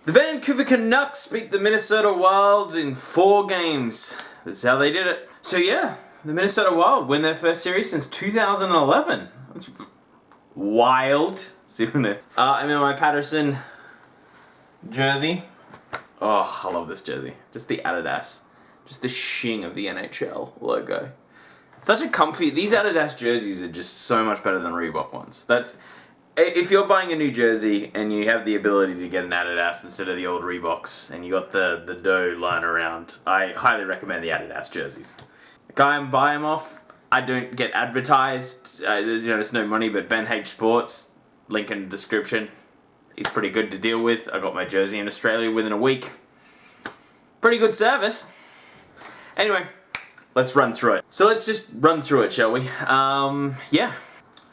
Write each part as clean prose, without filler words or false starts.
The Vancouver Canucks beat the Minnesota Wild in 4 games. That's how they did it. So yeah, the Minnesota Wild win their first series since 2011. That's wild. I'm in my Patterson jersey. Oh, I love this jersey. Just the Adidas. Just the shing of the NHL logo. It's such a comfy... These Adidas jerseys are just so much better than Reebok ones. If you're buying a new jersey and you have the ability to get an Adidas instead of the old Reeboks and you got the dough lying around, I highly recommend the Adidas jerseys. The guy I'm buying them off, I don't get advertised. There's no money, but Ben H Sports, link in the description. He's pretty good to deal with. I got my jersey in Australia within a week. Pretty good service. Anyway, let's run through it. So let's just run through it, shall we? Yeah.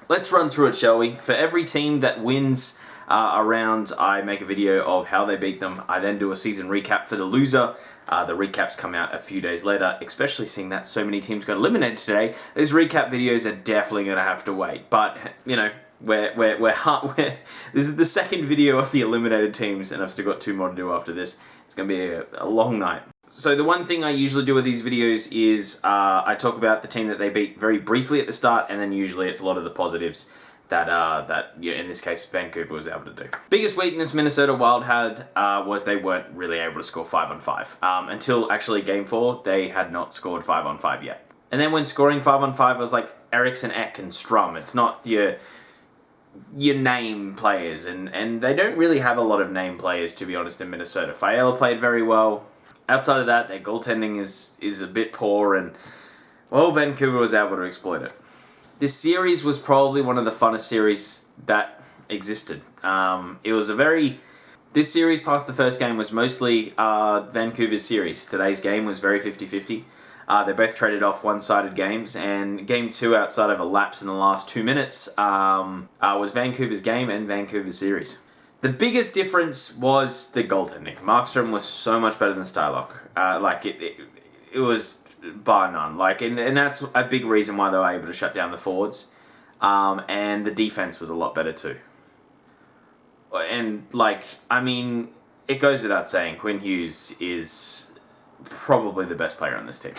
Let's run through it, shall we? For every team that wins a round, I make a video of how they beat them. I then do a season recap for the loser. The recaps come out a few days later, especially seeing that so many teams got eliminated today. Those recap videos are definitely going to have to wait. But, you know, this is the second video of the eliminated teams, and I've still got 2 more to do after this. It's going to be a long night. So the one thing I usually do with these videos is I talk about the team that they beat very briefly at the start, and then usually it's a lot of the positives that in this case Vancouver was able to do. Biggest weakness Minnesota Wild had was they weren't really able to score 5-on-5. Until actually Game 4, they had not scored 5-on-5 yet. And then when scoring 5-on-5, it was like Eriksson, Ek, and Strum. It's not your name players, and they don't really have a lot of name players, to be honest, in Minnesota. Fiala played very well. Outside of that, their goaltending is a bit poor, and, well, Vancouver was able to exploit it. This series was probably one of the funnest series that existed. This series past the first game was mostly Vancouver's series. Today's game was very 50-50. They both traded off one-sided games, and Game 2, outside of a lapse in the last 2 minutes, was Vancouver's game and Vancouver's series. The biggest difference was the goaltending. Markstrom was so much better than Stylock. It was bar none. And that's a big reason why they were able to shut down the forwards. And the defense was a lot better too. And, it goes without saying, Quinn Hughes is probably the best player on this team.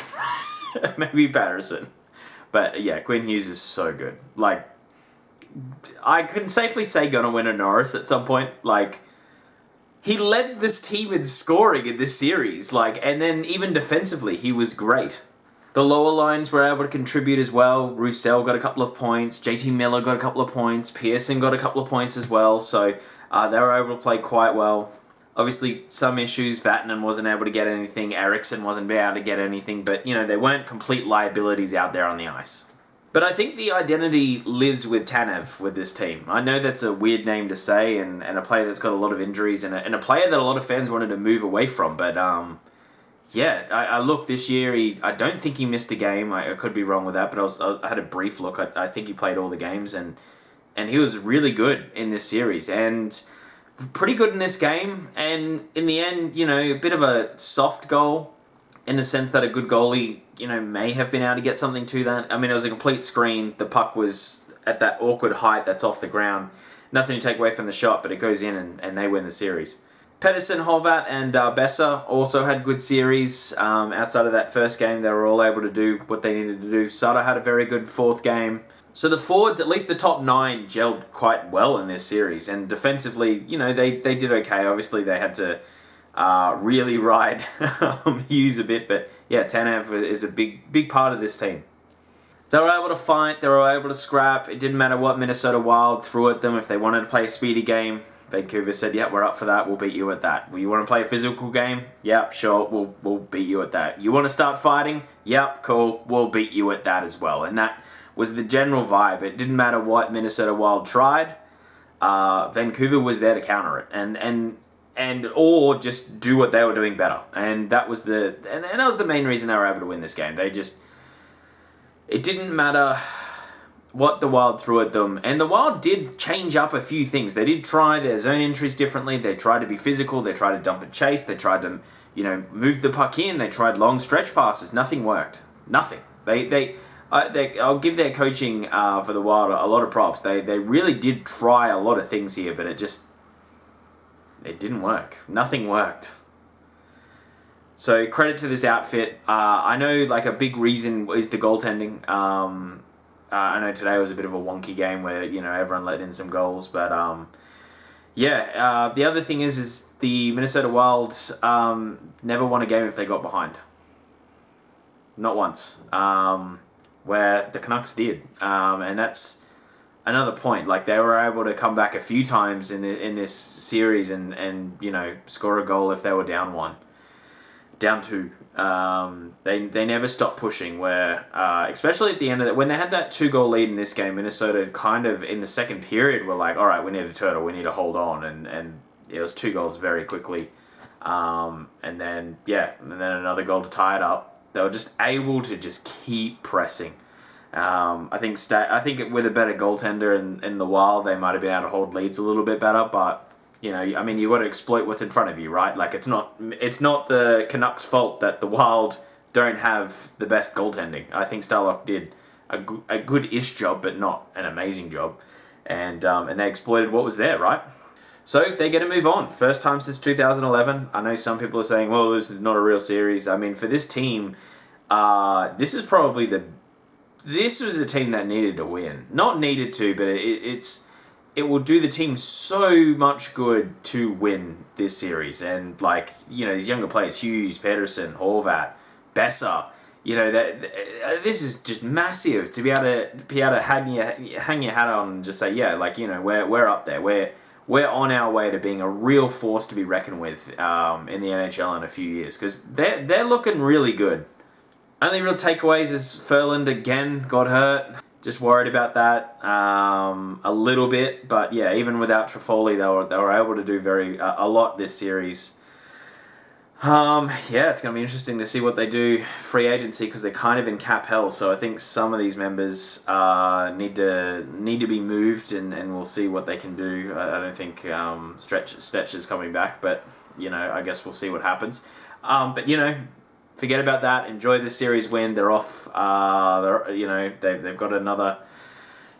Maybe Patterson. But, yeah, Quinn Hughes is so good. I can safely say gonna win a Norris at some point. He led this team in scoring in this series. And then even defensively, he was great. The lower lines were able to contribute as well. Roussel got a couple of points. JT Miller got a couple of points. Pearson got a couple of points as well. So they were able to play quite well. Obviously, some issues. Vatanen wasn't able to get anything. Eriksson wasn't able to get anything. But, they weren't complete liabilities out there on the ice. But I think the identity lives with Tanev with this team. I know that's a weird name to say, and a player that's got a lot of injuries, and a player that a lot of fans wanted to move away from. But, yeah, I looked this year, I don't think he missed a game. I could be wrong with that, but I had a brief look. I think he played all the games, and he was really good in this series. And pretty good in this game, and in the end, a bit of a soft goal, in the sense that a good goalie, may have been able to get something to that. It was a complete screen. The puck was at that awkward height that's off the ground. Nothing to take away from the shot, but it goes in and they win the series. Pedersen, Horvat, and Besser also had good series. Outside of that first game, they were all able to do what they needed to do. Sutter had a very good 4th game. So the forwards, at least the top 9, gelled quite well in this series. And defensively, they did okay. Obviously, they had to really ride Hughes a bit, but yeah, Tanev is a big part of this team. They were able to fight, they were able to scrap. It didn't matter what Minnesota Wild threw at them. If they wanted to play a speedy game, Vancouver said, yeah, we're up for that, we'll beat you at that. You want to play a physical game? Yep, sure, we'll beat you at that. You want to start fighting? Yep, cool, we'll beat you at that as well. And that was the general vibe. It didn't matter what Minnesota Wild tried. Vancouver was there to counter it. Or just do what they were doing better. And that was the main reason they were able to win this game. It didn't matter what the Wild threw at them. And the Wild did change up a few things. They did try their zone entries differently. They tried to be physical. They tried to dump and chase. They tried to, move the puck in. They tried long stretch passes. Nothing worked. Nothing. I'll give their coaching for the Wild a lot of props. They really did try a lot of things here, but it just it didn't work. Nothing worked. So credit to this outfit. I know like a big reason is the goaltending. I know today was a bit of a wonky game where, you know, everyone let in some goals, but the other thing is the Minnesota Wild never won a game if they got behind. Not once. Where the Canucks did. And that's another point. Like, they were able to come back a few times in this series and you know, score a goal if they were down 1. Down 2. They never stopped pushing, where especially at the end of it, when they had that 2-goal lead in this game, Minnesota kind of in the second period were like, all right, we need a turtle, we need to hold on, and it was 2 goals very quickly, and then another goal to tie it up. They were just able to just keep pressing. I think with a better goaltender in the Wild, they might have been able to hold leads a little bit better, but you know, I mean, you got to exploit what's in front of you, right? Like, it's not the Canucks' fault that the Wild don't have the best goaltending. I think Starlock did a good-ish job, but not an amazing job, and they exploited what was there, right? So they get to move on. First time since 2011. I know some people are saying, well, this is not a real series. I mean, for this team, this was a team that needed to win. Not needed to, but it will do the team so much good to win this series. And, like, you know, these younger players, Hughes, Pedersen, Horvat, Besser, you know, this is just massive to be able to hang your hat on and just say, yeah, like, you know, we're up there. We're on our way to being a real force to be reckoned with in the NHL in a few years, because they're looking really good. Only real takeaways is Ferland again got hurt. Just worried about that a little bit, but yeah, even without Toffoli, they were able to do a lot this series. It's going to be interesting to see what they do free agency, because they're kind of in cap hell. So I think some of these members need to be moved, and we'll see what they can do. I don't think Stetch is coming back, but you know, I guess we'll see what happens. But you know, forget about that. Enjoy this series win. They're off. They've got another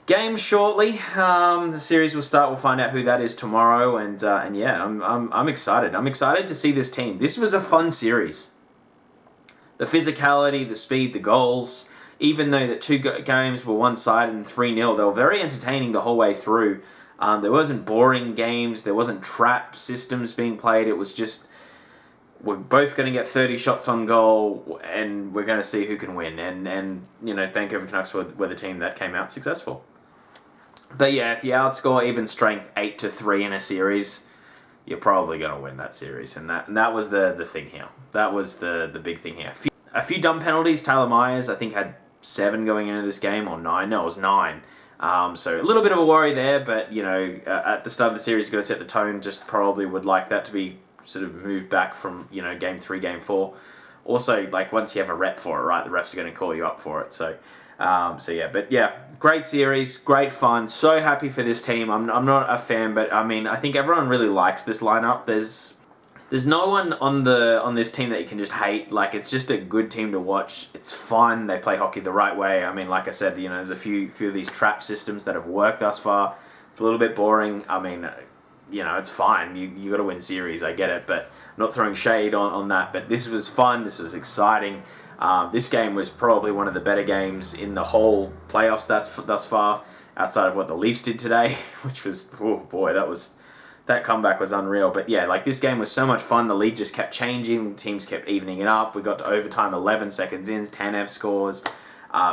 game shortly. The series will start. We'll find out who that is tomorrow. And yeah, I'm excited. I'm excited to see this team. This was a fun series. The physicality, the speed, the goals. Even though the 2 games were one-sided and 3-0, they were very entertaining the whole way through. There wasn't boring games. There wasn't trap systems being played. It was just, we're both going to get 30 shots on goal, and we're going to see who can win. And you know, Vancouver Canucks were the team that came out successful. But yeah, if you outscore even strength 8-3 in a series, you're probably going to win that series. And that was the thing here. That was the big thing here. A few dumb penalties. Tyler Myers, I think, had 7 going into this game, or 9. No, it was 9. So a little bit of a worry there, but you know, at the start of the series, you've got to set the tone. Just probably would like that to be sort of moved back from, you know, game 3, game 4. Also, like, once you have a rep for it, right, the refs are going to call you up for it. So yeah, great series, great fun. So happy for this team. I'm not a fan, but I mean, I think everyone really likes this lineup. There's no one on this team that you can just hate. Like, it's just a good team to watch. It's fun. They play hockey the right way. I mean, like I said, you know, there's a few of these trap systems that have worked thus far. It's a little bit boring. I mean, you know, it's fine. You got to win series. I get it, but I'm not throwing shade on that. But this was fun. This was exciting. This game was probably one of the better games in the whole playoffs thus far, outside of what the Leafs did today, which was, oh boy, that comeback was unreal. But yeah, like, this game was so much fun. The lead just kept changing. Teams kept evening it up. We got to overtime 11 seconds in. Tanev scores.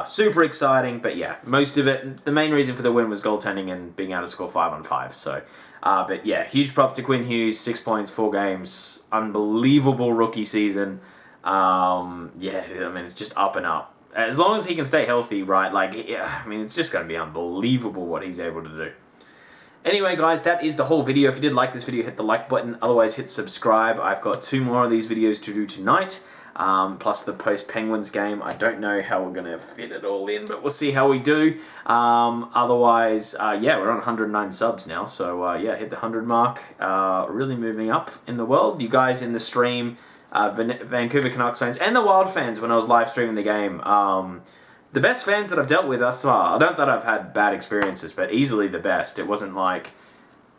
Super exciting. But yeah, most of it, the main reason for the win was goaltending and being able to score 5 on 5. So, but yeah, huge props to Quinn Hughes. 6 points, 4 games. Unbelievable rookie season. Yeah, I mean, it's just up and up. As long as he can stay healthy, right? Like, yeah, I mean, it's just going to be unbelievable what he's able to do. Anyway, guys, that is the whole video. If you did like this video, hit the like button. Otherwise, hit subscribe. I've got 2 more of these videos to do tonight, plus the post-Penguins game. I don't know how we're going to fit it all in, but we'll see how we do. Otherwise, yeah, we're on 109 subs now. So, yeah, hit the 100 mark. Really moving up in the world. You guys in the stream, Vancouver Canucks fans and the Wild fans when I was live streaming the game. The best fans that I've dealt with thus far. Not that I've had bad experiences, but easily the best. It wasn't like,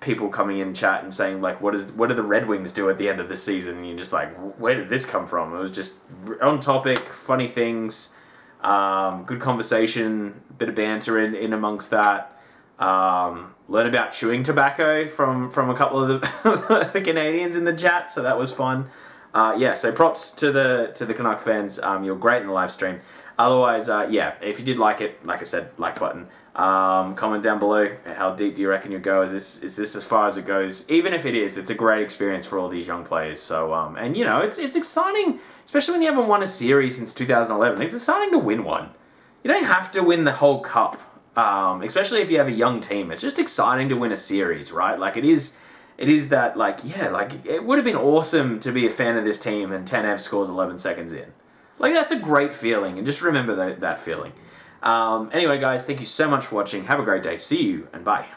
people coming in chat and saying like, what do the Red Wings do at the end of the season? And you're just like, where did this come from? It was just on topic, funny things, good conversation, bit of banter in amongst that. Learn about chewing tobacco from a couple of the Canadians in the chat, so that was fun. So props to the Canuck fans. You're great in the live stream. Otherwise, if you did like it, like I said, like button. Comment down below. How deep do you reckon you'll go? Is this as far as it goes? Even if it is, it's a great experience for all these young players. So, and you know, it's exciting, especially when you haven't won a series since 2011. It's exciting to win one. You don't have to win the whole cup, especially if you have a young team. It's just exciting to win a series, right? Like it is that, like, yeah, like it would have been awesome to be a fan of this team and Tanev scores 11 seconds in. Like, that's a great feeling, and just remember that feeling. Anyway, guys, thank you so much for watching. Have a great day. See you, and bye.